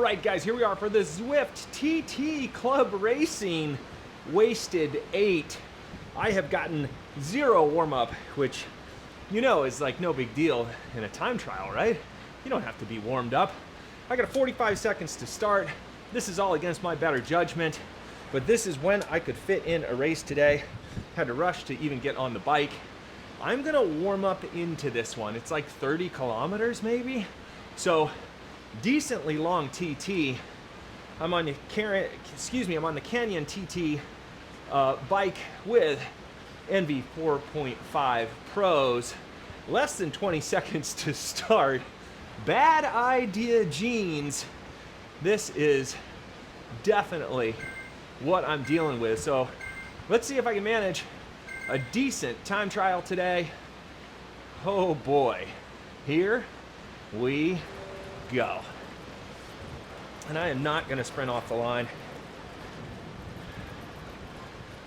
right, guys, here we are for the Zwift TT Club Racing Wasted 8. I have gotten 0 warm-up, which you know is like no big deal in a time trial, right? You don't have to be warmed up. I got 45 seconds to start. This is all against my better judgment, but this is when I could fit in a race today. Had to rush to even get on the bike. I'm gonna warm up into this one. It's like 30 kilometers maybe. So decently long TT. I'm on the Canyon TT bike with NV 4.5 Pros. Less than 20 seconds to start. Bad idea jeans. This is definitely what I'm dealing with. So let's see if I can manage a decent time trial today. Oh boy, here we go. And I am not gonna sprint off the line.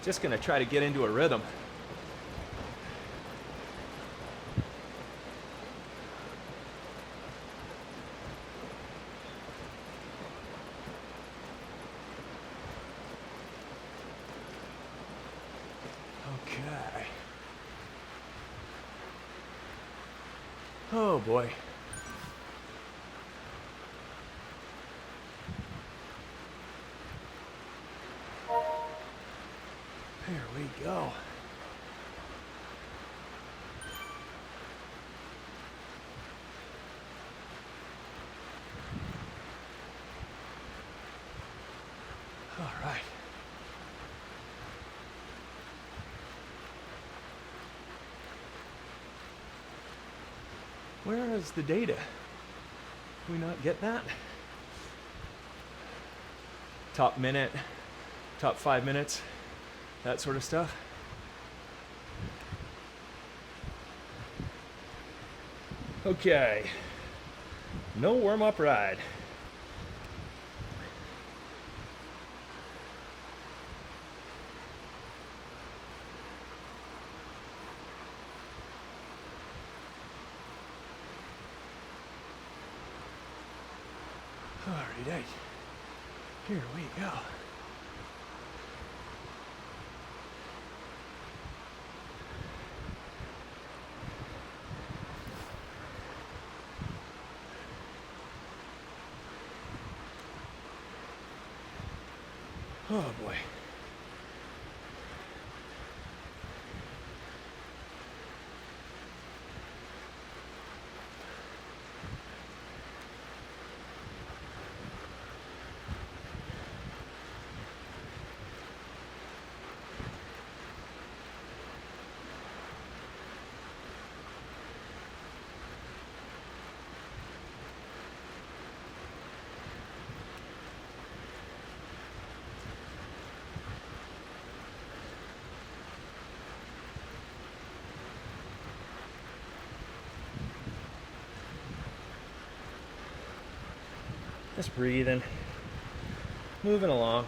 Just gonna try to get into a rhythm. Okay. Oh boy. There we go. All right. Where is the data? Do we not get that? Top minute, top 5 minutes, that sort of stuff. Okay, no warm-up ride. Alrighty, here we go. Oh boy. Just breathing, moving along.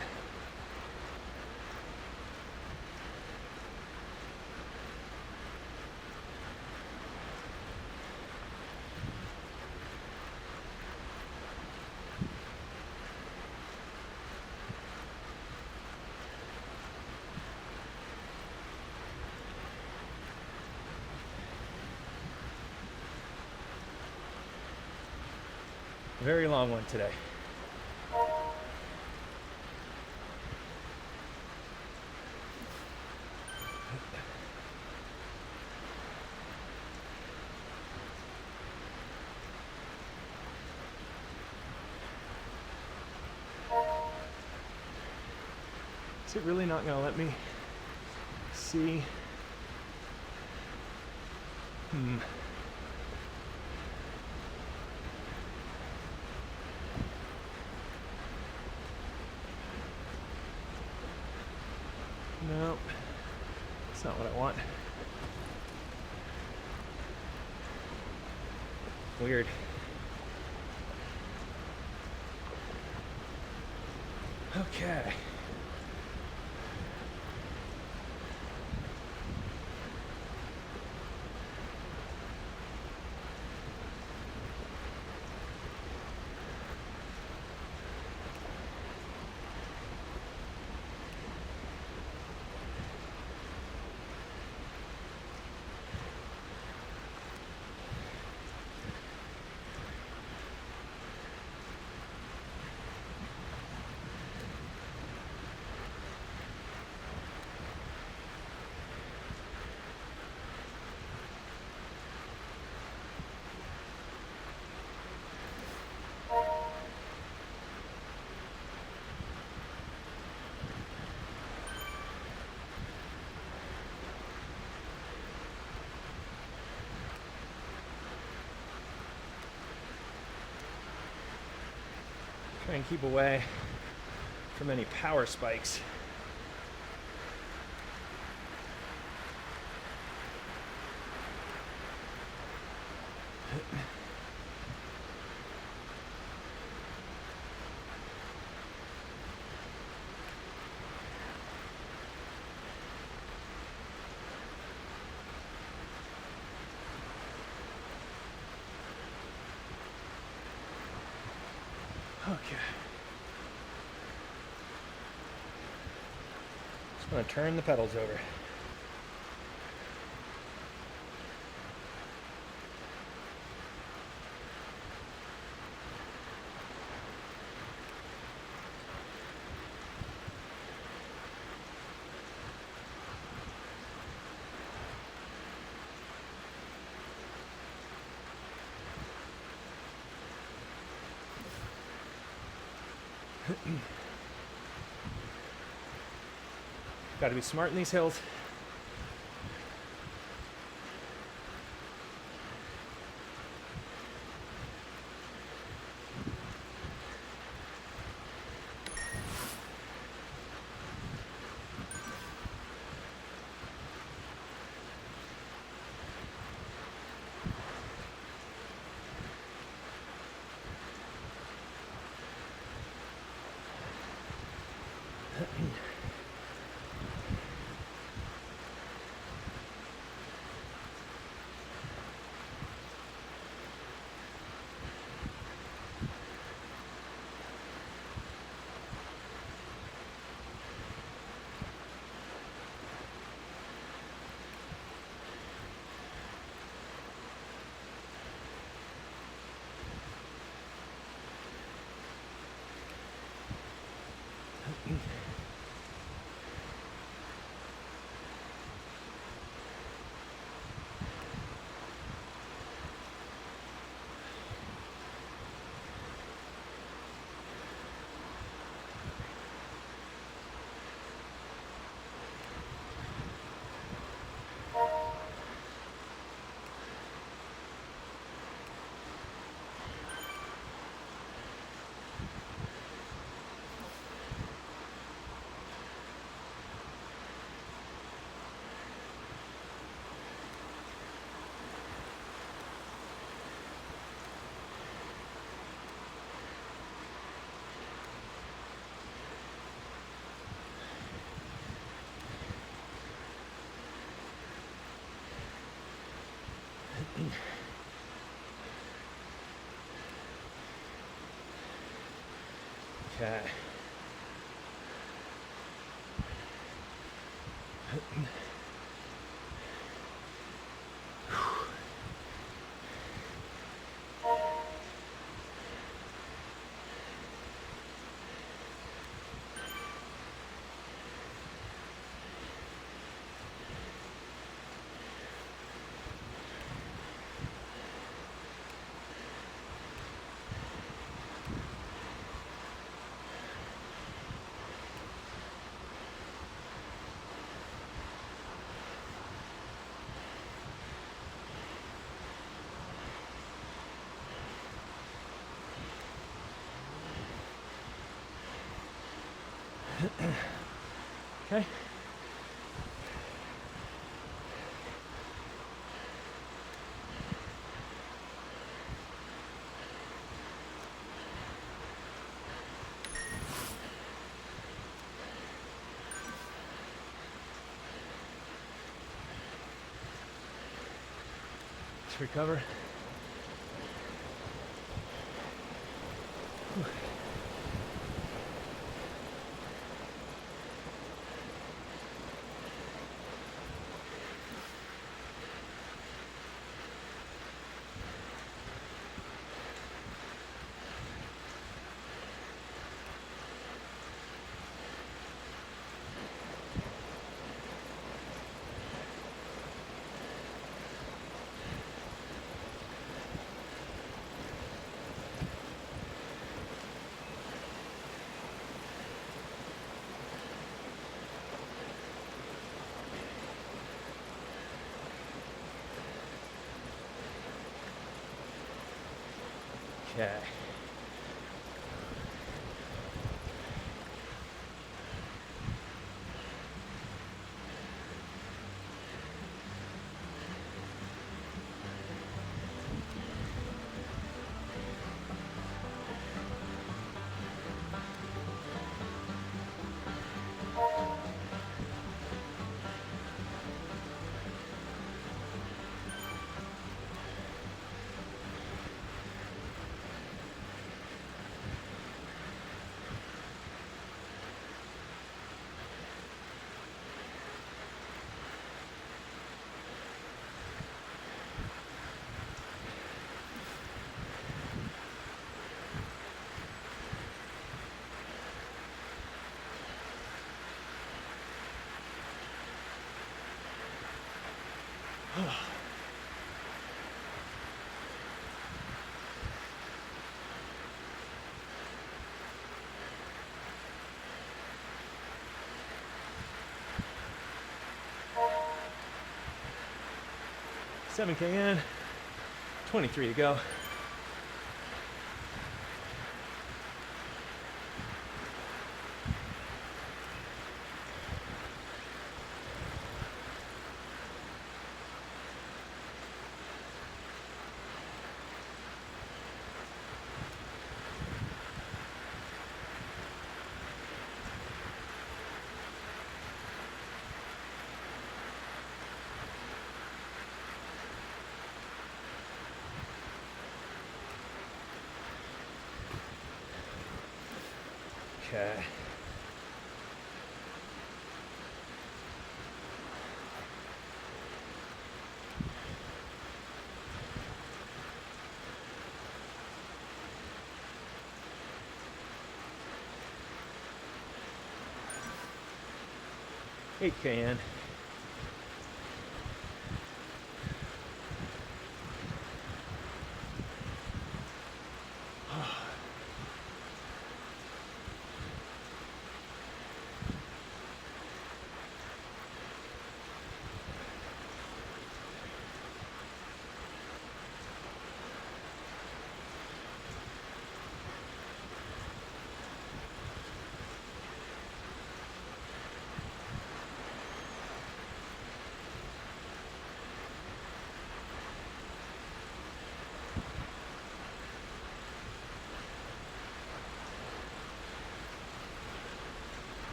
Very long one today. Is it really not gonna let me see? No, that's not what I want. Weird. Okay. Try and keep away from any power spikes. Okay. Just want to turn the pedals over. Got to be smart in these hills. Okay. Okay. Let's recover. Whew. Okay. 7K in, 23 to go. Okay. Eight K in.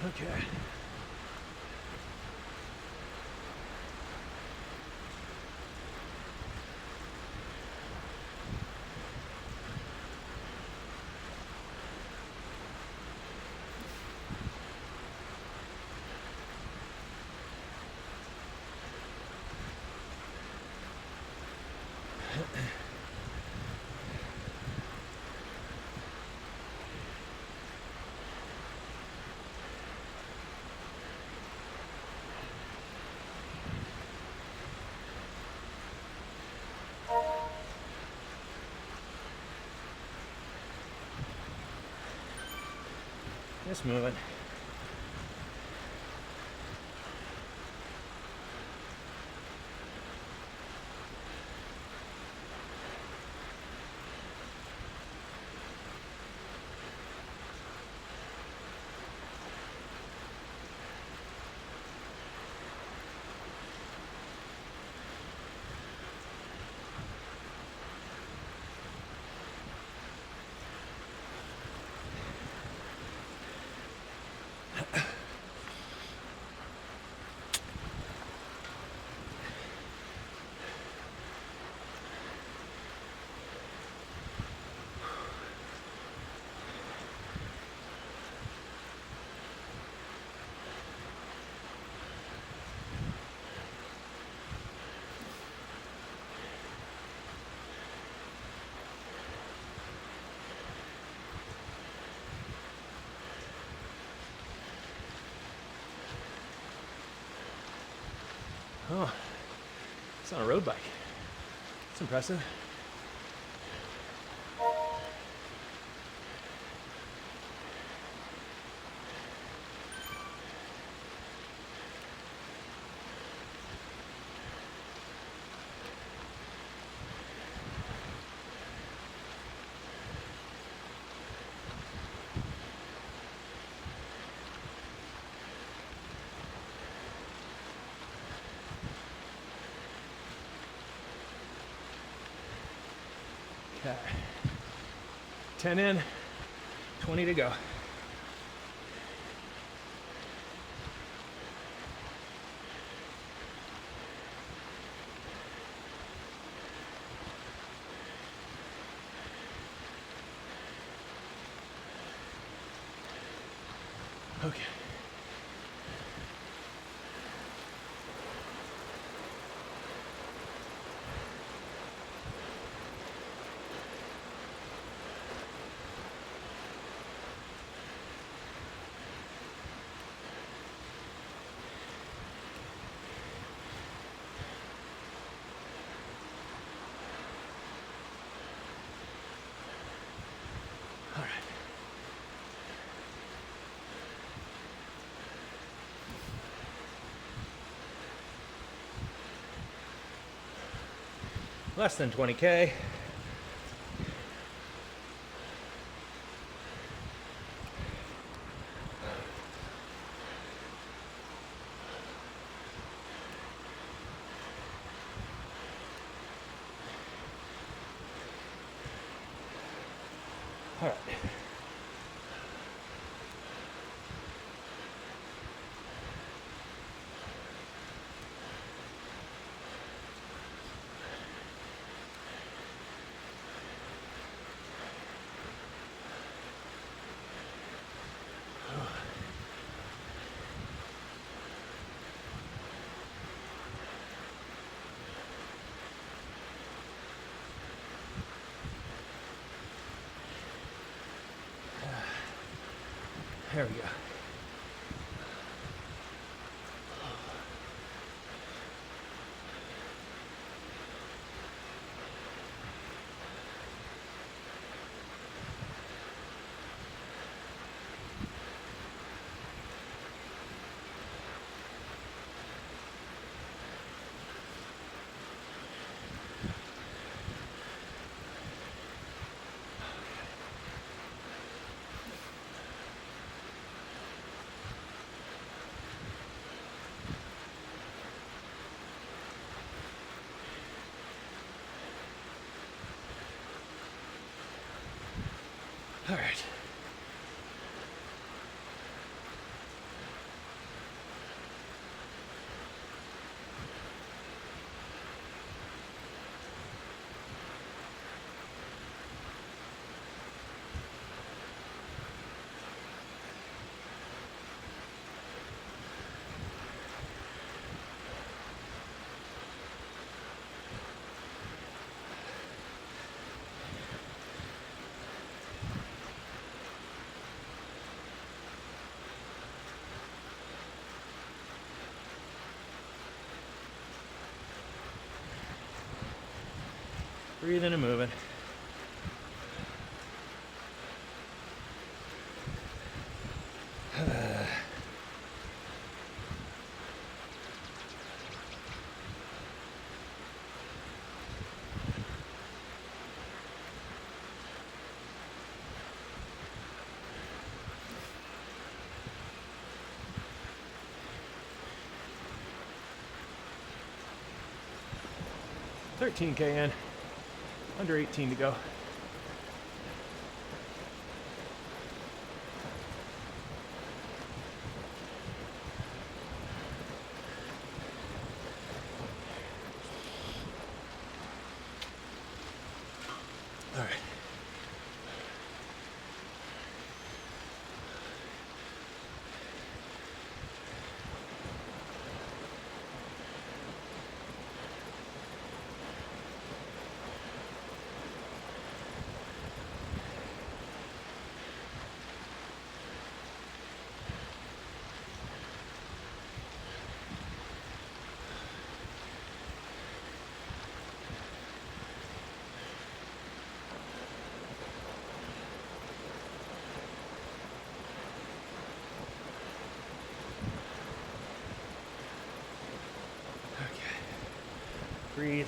Okay. Just moving. Oh, it's on a road bike. It's impressive. Okay. 10 in, 20 to go. Okay. All right. less than 20K. All right. There we go. All right. Breathing and moving. $13K in. Under 18 to go. All right. Breathe.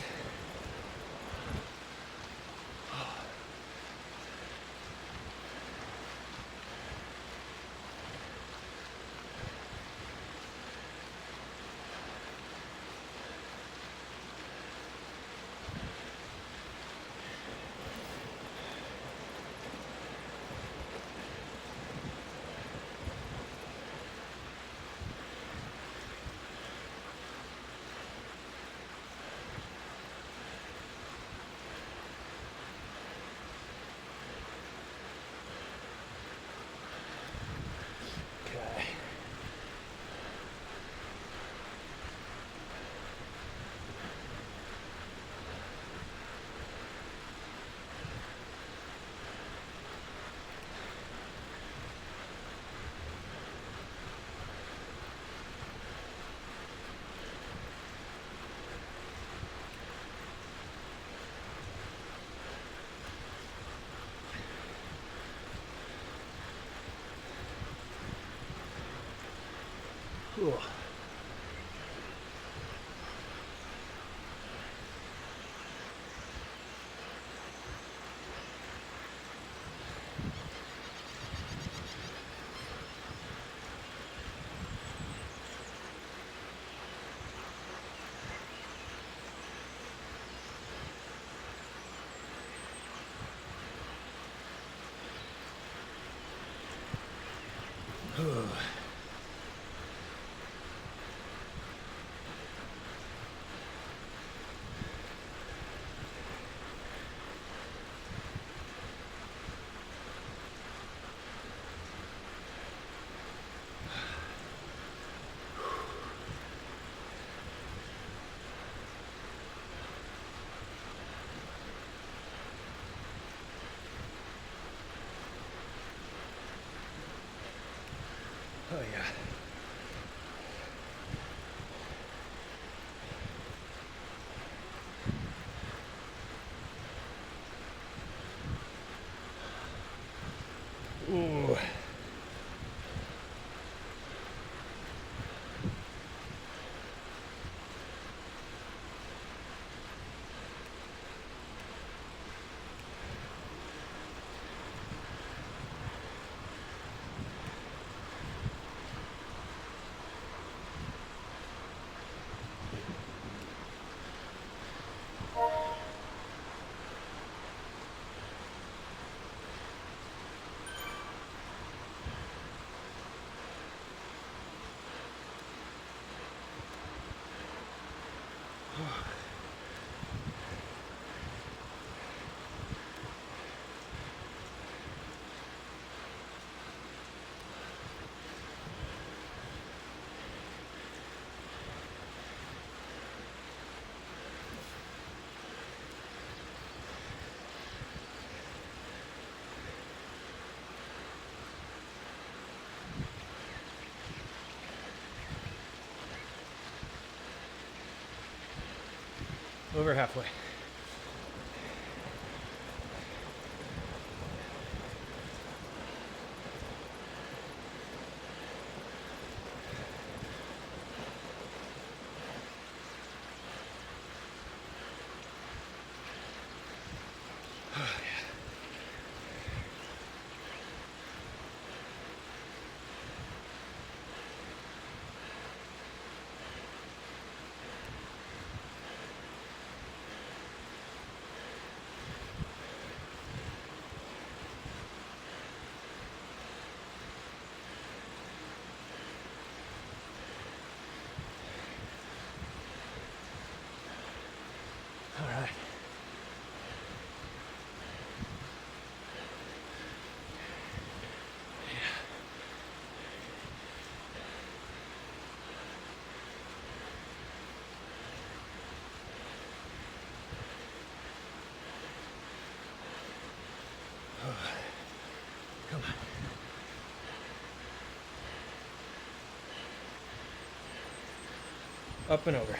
Ooh. Over halfway. All right. Come on. Up and over.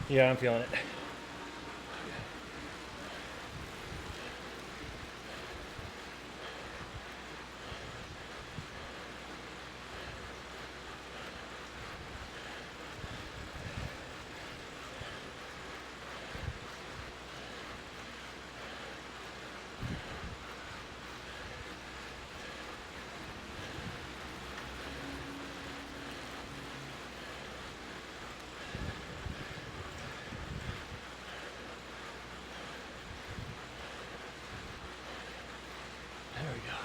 Yeah, I'm feeling it. There we go.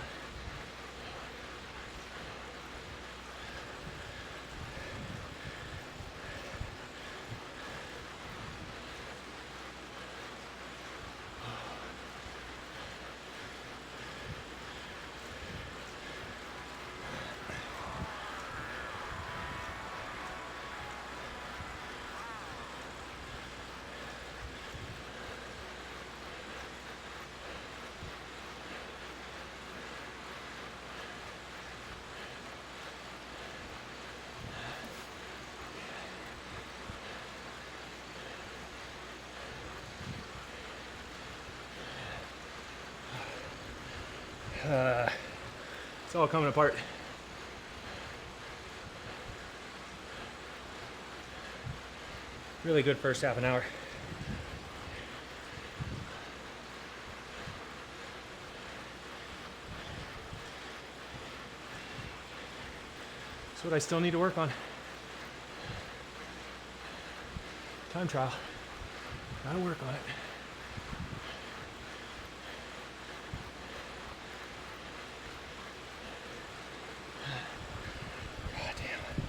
It's all coming apart. Really good first half an hour. That's what I still need to work on. Time trial. Gotta work on it. God damn.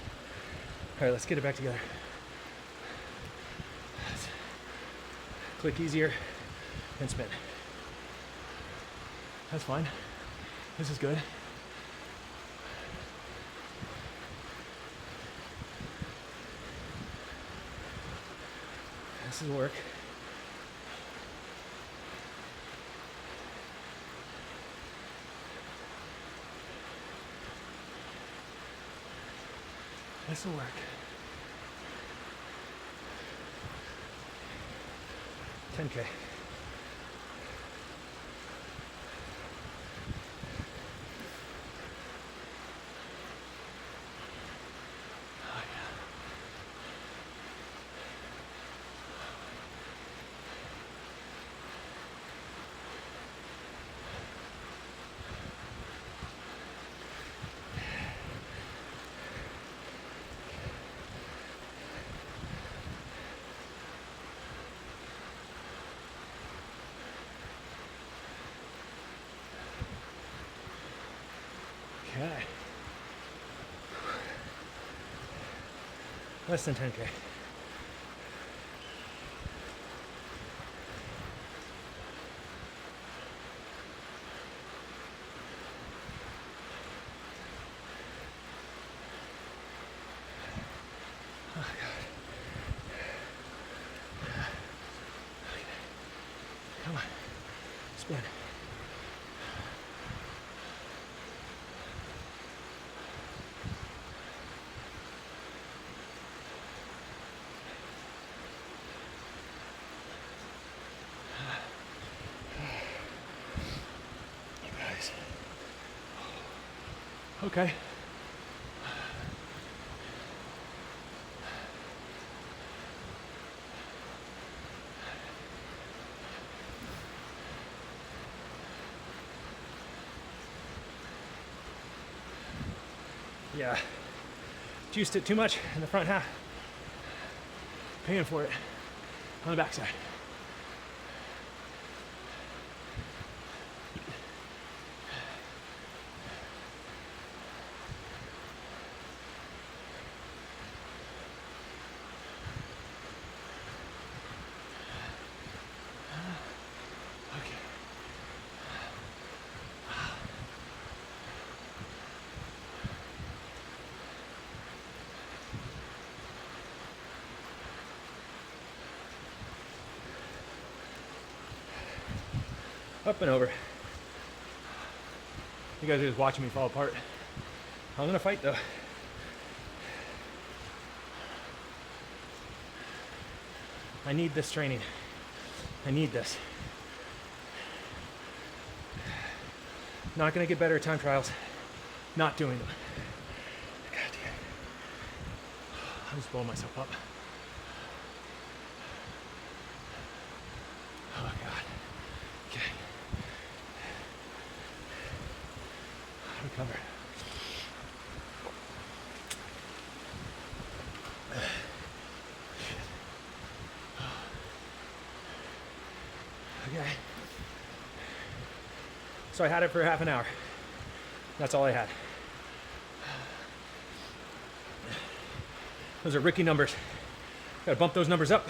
All right, let's get it back together. Click easier and spin. That's fine. This is good. This will work. This will work. $10K. Okay. Less than 10K. Oh, God. Okay. Come on. Spin. Okay. Yeah. Juiced it too much in the front half. Paying for it on the backside. Up and over. You guys are just watching me fall apart. I'm gonna fight though. I need this training. I need this. Not gonna get better at time trials. Not doing them. God damn. I'm just blowing myself up. Oh God. Okay. Recover. Okay. So I had it for half an hour. That's all I had. Those are rookie numbers. Gotta bump those numbers up.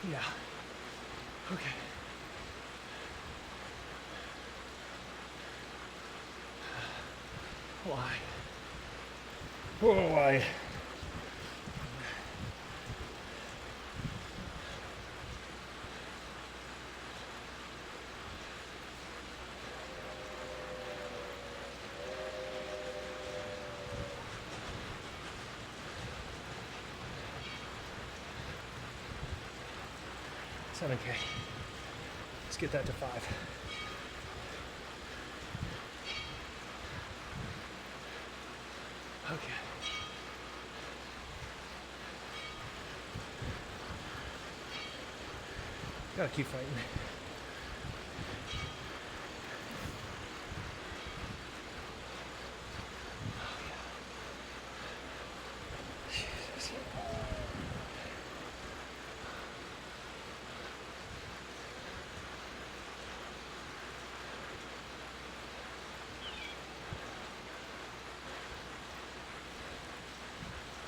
Yeah. Okay. Why? Oh, why? $7K. Let's get that to 5. Okay. Gotta keep fighting. Jesus.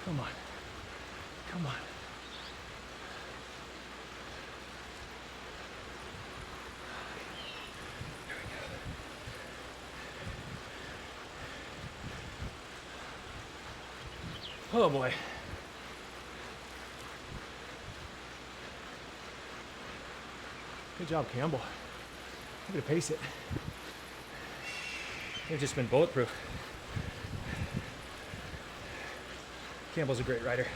Come on. Come on. There we go. Oh boy. Good job, Campbell. I'm gonna pace it. They've just been bulletproof. Campbell's a great rider.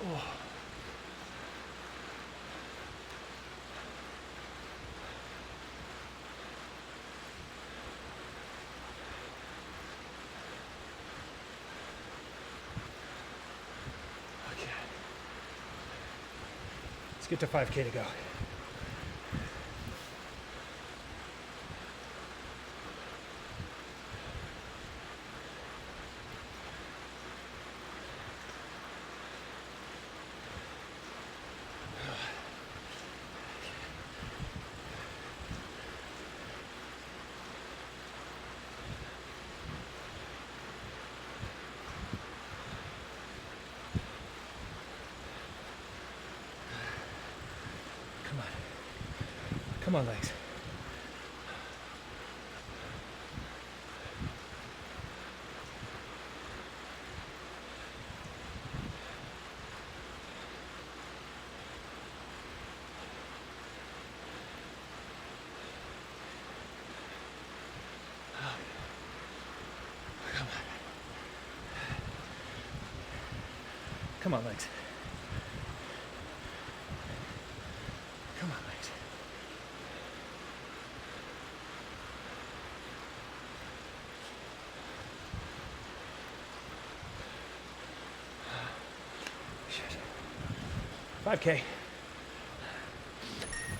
Oh. Okay. Let's get to 5K to go. Come on. Come on, legs. Come on. Come on, legs. Come on, legs. Shit. 5K.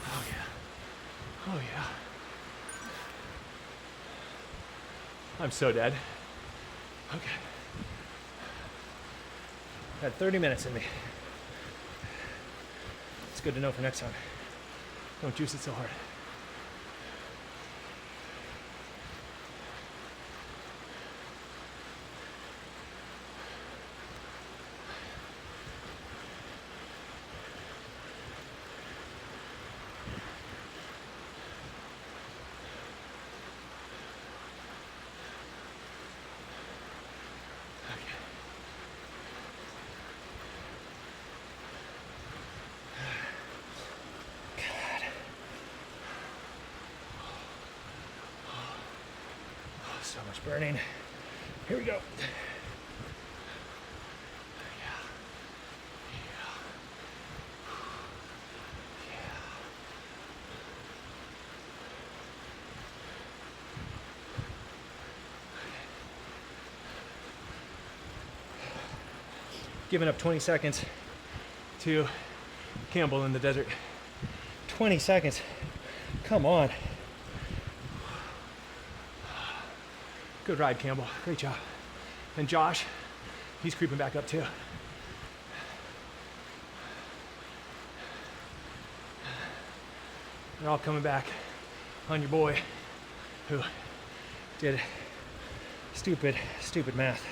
Oh yeah. Oh yeah. I'm so dead. Okay. Had 30 minutes in me. It's good to know for next time. Don't juice it so hard. So much burning. Here we go. Giving up 20 seconds to Campbell in the desert. 20 seconds. Come on. Good ride, Campbell. Great job. And Josh, he's creeping back up too. They're all coming back on your boy who did stupid math.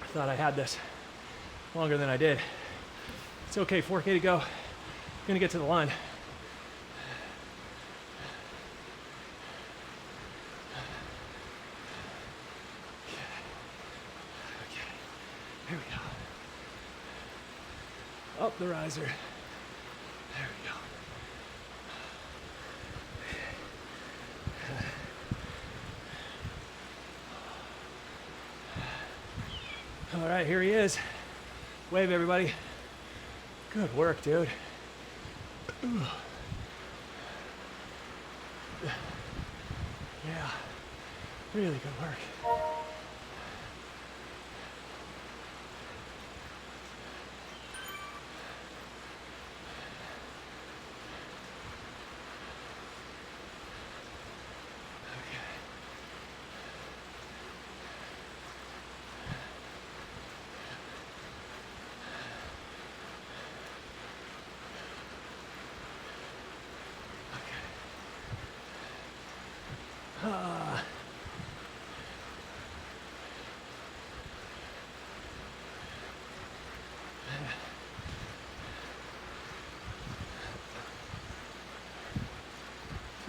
I thought I had this longer than I did. It's okay, 4K to go. Gonna get to the line. Okay, here we go. Up the riser. There we go. All right, here he is. Wave, everybody. Good work, dude. Yeah, really good work.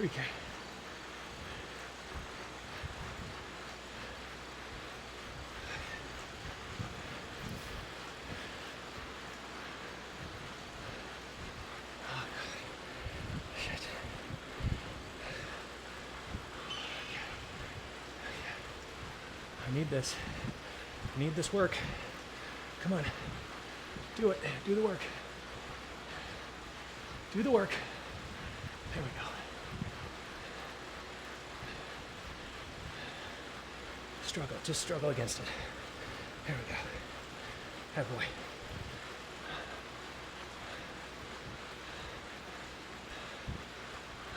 Okay. Shit. I need this. I need this work. Come on. Do it. Do the work. Do the work. There we go. Struggle. Just struggle against it. There we go. That boy.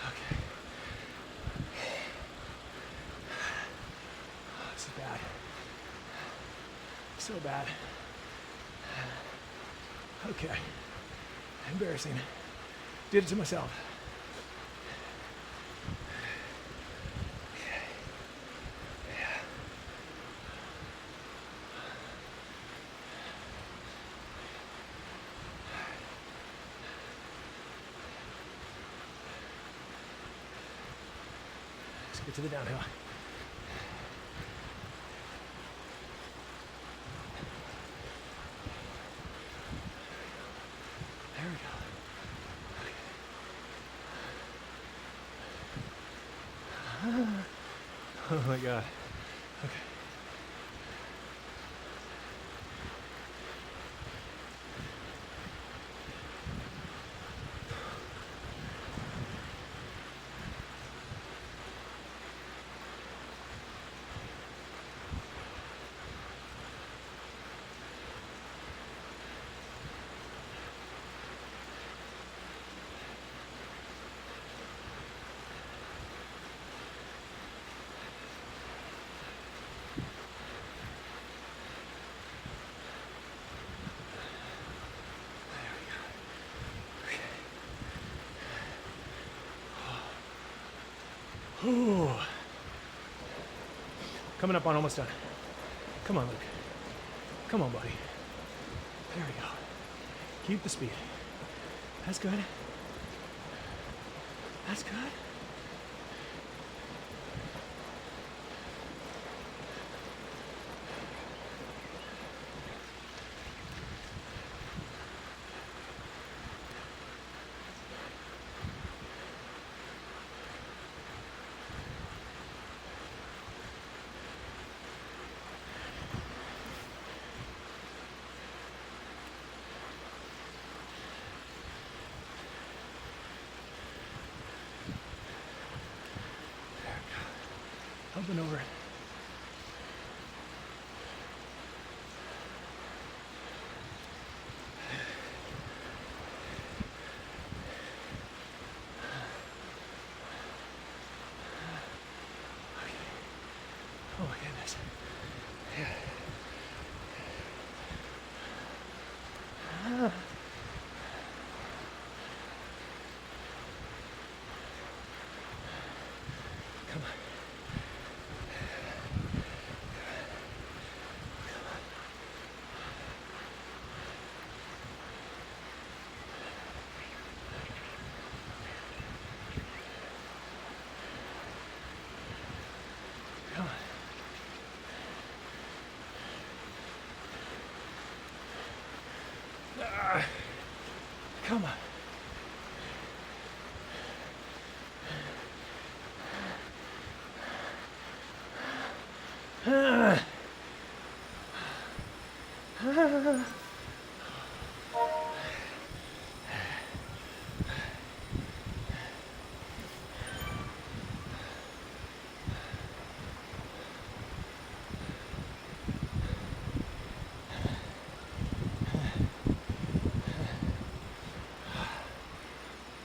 Okay. Oh, this is bad. So bad. Okay. Embarrassing. Did it to myself. Let's get to the downhill. There we go. Oh my God. Okay. Ooh. Coming up on almost done. Come on, Luke. Come on, buddy. There we go. Keep the speed. That's good. That's good. Up and over. Oh my goodness. Yeah. Come on. Come on. Come on.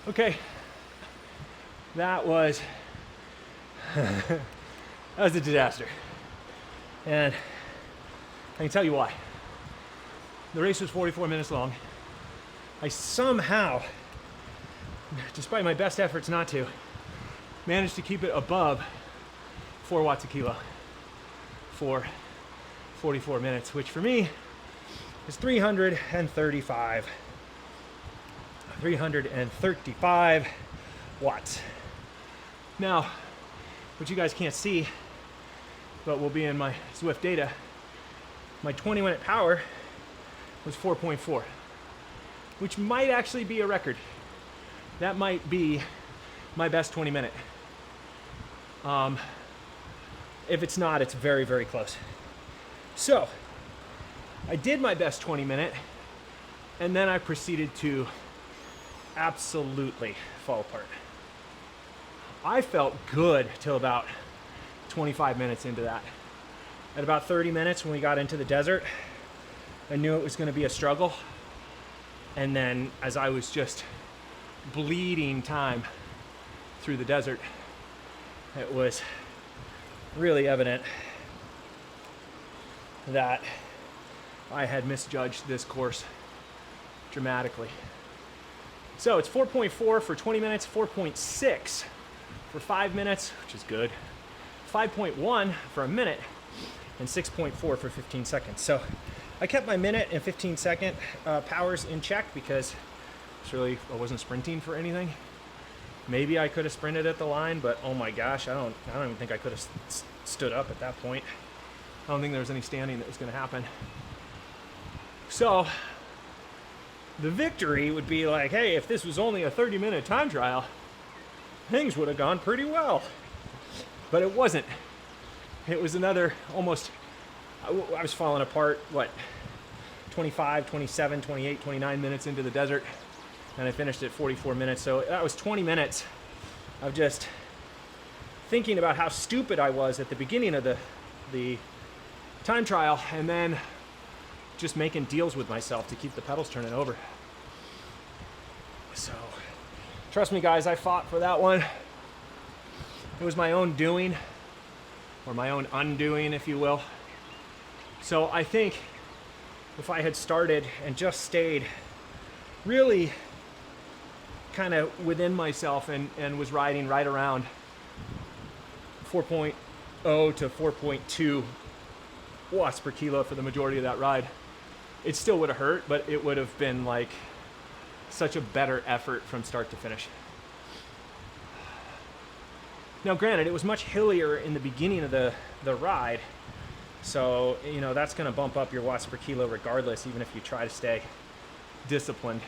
Okay, that was that was a disaster, and I can tell you why. The race was 44 minutes long. I somehow, despite my best efforts not to, managed to keep it above 4 watts a kilo for 44 minutes, which for me is 335 watts. Now, what you guys can't see, but will be in my Zwift data, my 20-minute power was 4.4, which might actually be a record. That might be my best 20-minute. If it's not, it's very, very close. So, I did my best 20-minute, and then I proceeded to absolutely fall apart. I felt good till about 25 minutes into that. At about 30 minutes when we got into the desert, I knew it was going to be a struggle. And then as I was just bleeding time through the desert, it was really evident that I had misjudged this course dramatically. So it's 4.4 for 20 minutes, 4.6 for 5 minutes, which is good, 5.1 for a minute, and 6.4 for 15 seconds. So I kept my minute and 15-second powers in check because I wasn't sprinting for anything. Maybe I could have sprinted at the line, but oh my gosh, I don't even think I could have stood up at that point. I don't think there was any standing that was going to happen. So the victory would be like, hey, if this was only a 30-minute time trial, things would have gone pretty well. But it wasn't. It was another almost, I was falling apart, 25, 27, 28, 29 minutes into the desert, and I finished at 44 minutes. So that was 20 minutes of just thinking about how stupid I was at the beginning of the time trial, and then just making deals with myself to keep the pedals turning over. So, trust me guys, I fought for that one. It was my own doing, or my own undoing, if you will. So I think if I had started and just stayed really kind of within myself and was riding right around 4.0 to 4.2 watts per kilo for the majority of that ride, it still would have hurt, but it would have been like such a better effort from start to finish. Now granted, it was much hillier in the beginning of the ride, so that's going to bump up your watts per kilo regardless, even if you try to stay disciplined,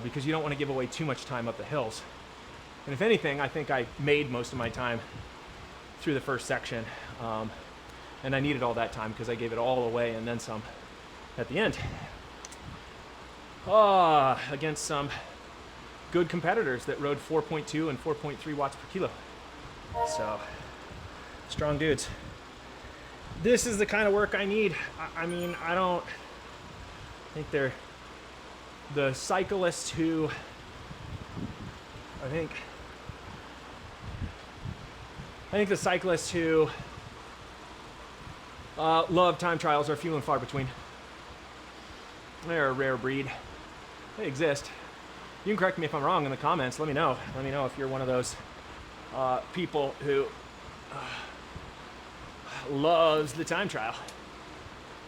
because you don't want to give away too much time up the hills. And if anything, I think I made most of my time through the first section, and I needed all that time because I gave it all away and then some at the end. Against some good competitors that rode 4.2 and 4.3 watts per kilo. So strong dudes. This is the kind of work I need. I mean, I don't think they're the cyclists who I think the cyclists who love time trials are few and far between. They're a rare breed. They exist. You can correct me if I'm wrong in the comments. Let me know. Let me know if you're one of those people who loves the time trial.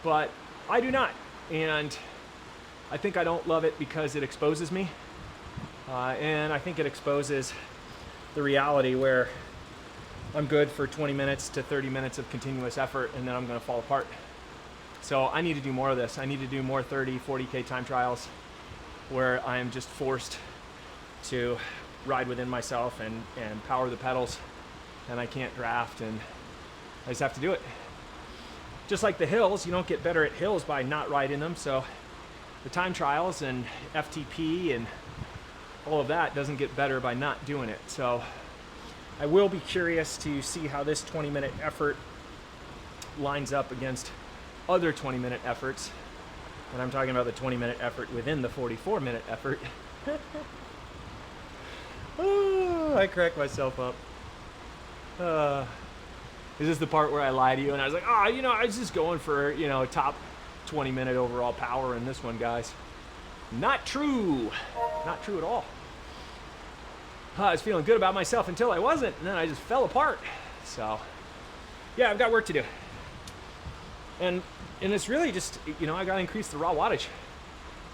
But I do not. And I think I don't love it because it exposes me. And I think it exposes the reality where I'm good for 20 minutes to 30 minutes of continuous effort, and then I'm going to fall apart. So I need to do more of this. I need to do more 30, 40K time trials where I am just forced to ride within myself and power the pedals, and I can't draft, and I just have to do it. Just like the hills, you don't get better at hills by not riding them, so the time trials and FTP and all of that doesn't get better by not doing it. So I will be curious to see how this 20-minute effort lines up against other 20-minute efforts. And I'm talking about the 20-minute effort within the 44-minute effort. Oh, I crack myself up. Is this the part where I lie to you and I was like, I was just going for, top 20-minute overall power in this one, guys. Not true. Not true at all. I was feeling good about myself until I wasn't, and then I just fell apart. So, yeah, I've got work to do. And it's really just, I got to increase the raw wattage.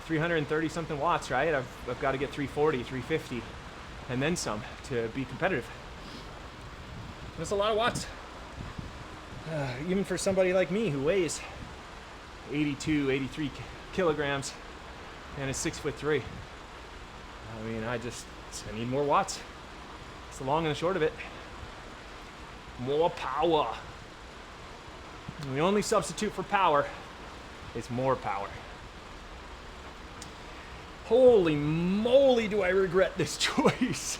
330 something watts, right? I've got to get 340, 350, and then some to be competitive. That's a lot of watts. Even for somebody like me who weighs 82, 83 kilograms and is 6'3". I mean, I need more watts. It's the long and the short of it. More power. And the only substitute for power is more power. Holy moly, do I regret this choice.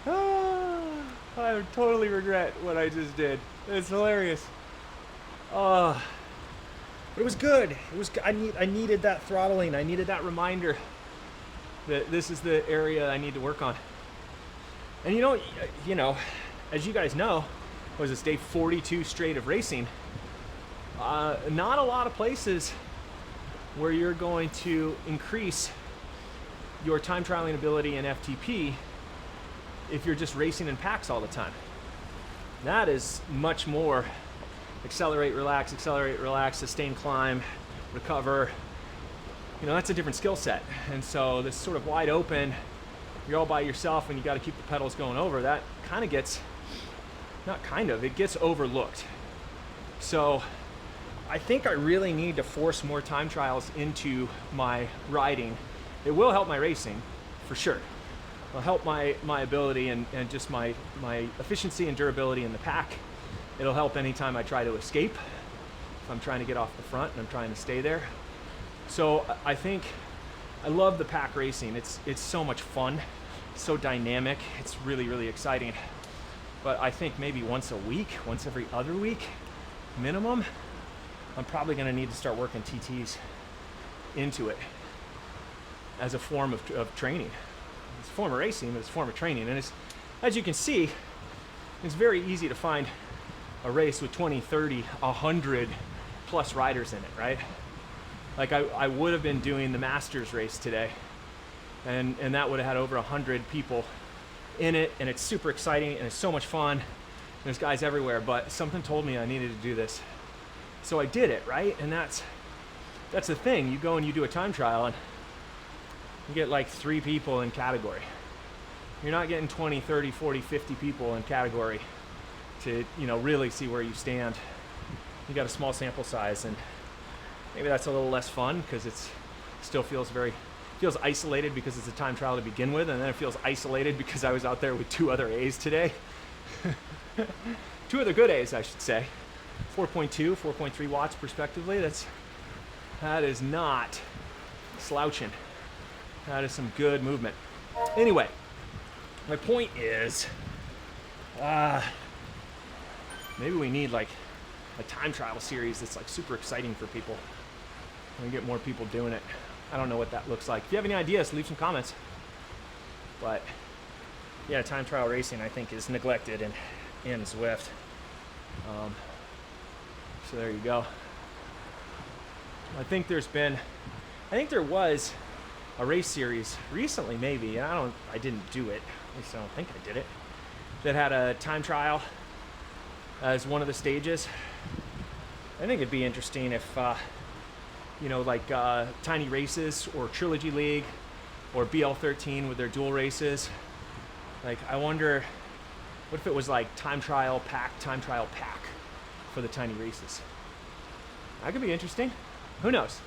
I totally regret what I just did. It's hilarious. But it was good. I needed that throttling. I needed that reminder that this is the area I need to work on. And as you guys know, was this day 42 straight of racing? Not a lot of places where you're going to increase your time trialing ability in FTP if you're just racing in packs all the time. That is much more accelerate, relax, sustain climb, recover. That's a different skill set. And so this sort of wide open, you're all by yourself and you got to keep the pedals going over, that kind of gets, it gets overlooked. So I think I really need to force more time trials into my riding. It will help my racing, for sure. It'll help my ability and just my efficiency and durability in the pack. It'll help anytime I try to escape. If I'm trying to get off the front and I'm trying to stay there. So I think I love the pack racing. It's so much fun, so dynamic. It's really, really exciting. But I think maybe once a week, once every other week, minimum, I'm probably going to need to start working TTs into it as a form of training. It's a form of racing, but it's a form of training. And as you can see, it's very easy to find a race with 20, 30, 100 plus riders in it, right? Like I would have been doing the Masters race today, and that would have had over 100 people in it, and it's super exciting, and it's so much fun. There's guys everywhere, but something told me I needed to do this. So I did it, right? And that's the thing. You go and you do a time trial, and you get like 3 people in category. You're not getting 20, 30, 40, 50 people in category to, really see where you stand. You got a small sample size, and maybe that's a little less fun because it still feels isolated because it's a time trial to begin with, and then it feels isolated because I was out there with 2 other A's today. 2 other good A's, I should say. 4.2, 4.3 watts respectively. That is not slouching. That is some good movement. Anyway, my point is, Maybe we need like a time trial series that's like super exciting for people. And get more people doing it. I don't know what that looks like. If you have any ideas, leave some comments. But yeah, time trial racing I think is neglected in Zwift. So there you go. I think there was a race series recently, maybe, and I didn't do it. At least I don't think I did it. That had a time trial as one of the stages. I think it'd be interesting if, like tiny races or Trilogy League or BL13 with their dual races. Like, I wonder, what if it was like time trial pack for the tiny races? That could be interesting. Who knows?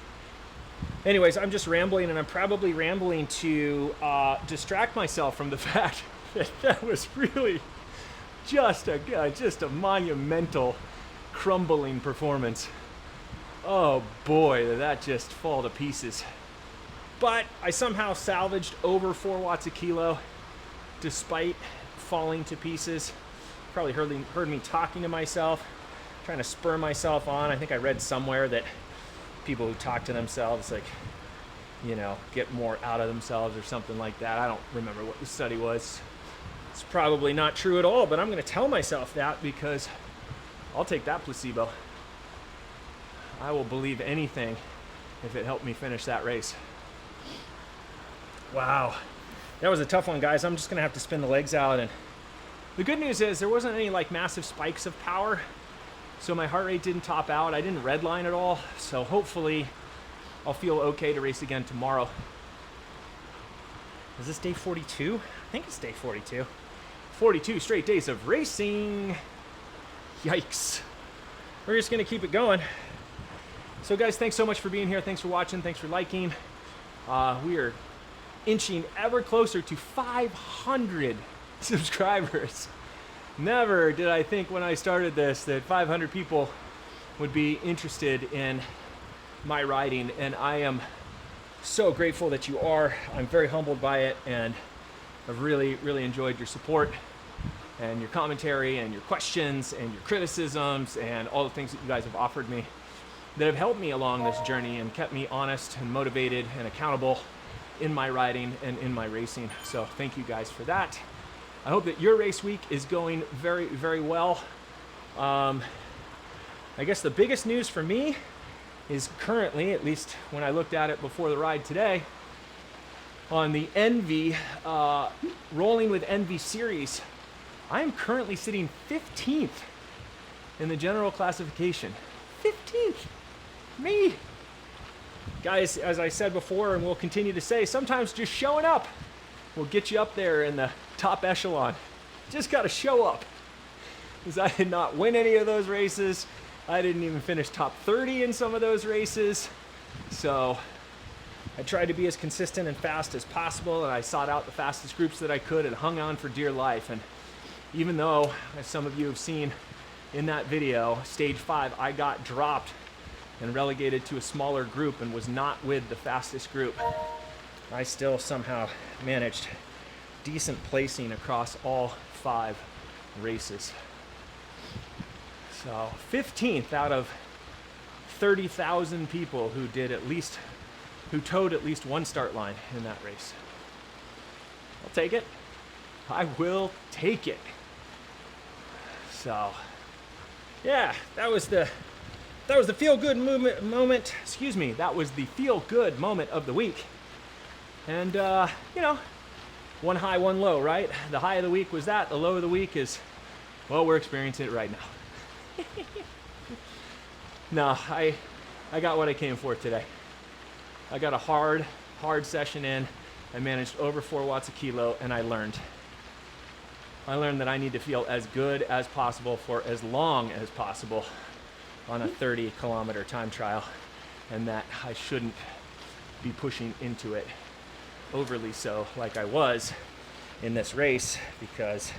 Anyways, I'm just rambling, and I'm probably rambling to distract myself from the fact that was really just a monumental crumbling performance. Oh boy, did that just fall to pieces. But I somehow salvaged over 4 watts a kilo despite falling to pieces. Probably heard me talking to myself, trying to spur myself on. I think I read somewhere that people who talk to themselves, like, get more out of themselves or something like that. I don't remember what the study was. It's probably not true at all, but I'm going to tell myself that because I'll take that placebo. I will believe anything if it helped me finish that race. Wow. That was a tough one, guys. I'm just going to have to spin the legs out. And the good news is there wasn't any like massive spikes of power. So my heart rate didn't top out. I didn't redline at all. So hopefully I'll feel okay to race again tomorrow. Is this day 42? I think it's day 42. 42 straight days of racing. Yikes. We're just going to keep it going. So guys, thanks so much for being here. Thanks for watching. Thanks for liking. We are inching ever closer to 500 subscribers. Never did I think when I started this that 500 people would be interested in my riding, and I am so grateful that you are. I'm very humbled by it, and I've really, really enjoyed your support and your commentary and your questions and your criticisms and all the things that you guys have offered me that have helped me along this journey and kept me honest and motivated and accountable in my riding and in my racing. So thank you guys for that. I hope that your race week is going very, very well. I guess the biggest news for me is currently, at least when I looked at it before the ride today, on the Envy, Rolling with Envy series, I am currently sitting 15th in the general classification. 15th, me. Guys, as I said before and will continue to say, sometimes just showing up will get you up there in the top echelon. Just gotta show up. Because I did not win any of those races. I didn't even finish top 30 in some of those races. So I tried to be as consistent and fast as possible, and I sought out the fastest groups that I could and hung on for dear life. And even though, as some of you have seen in that video, stage 5, I got dropped and relegated to a smaller group and was not with the fastest group, I still somehow managed decent placing across all 5 races. So 15th out of 30,000 people who towed at least one start line in that race. I'll take it. I will take it. So yeah, that was the feel-good moment. Excuse me. That was the feel-good moment of the week. And one high, one low, right? The high of the week was that. The low of the week is, well, we're experiencing it right now. No, I got what I came for today. I got a hard session in. I managed over 4 watts a kilo, and I learned that I need to feel as good as possible for as long as possible on a 30-kilometer time trial, and that I shouldn't be pushing into it overly so like I was in this race, because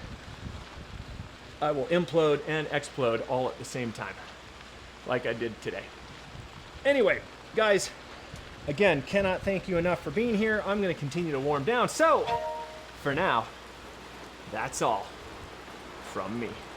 I will implode and explode all at the same time, like I did today. Anyway, guys, again, cannot thank you enough for being here. I'm going to continue to warm down. So, for now, that's all. from me.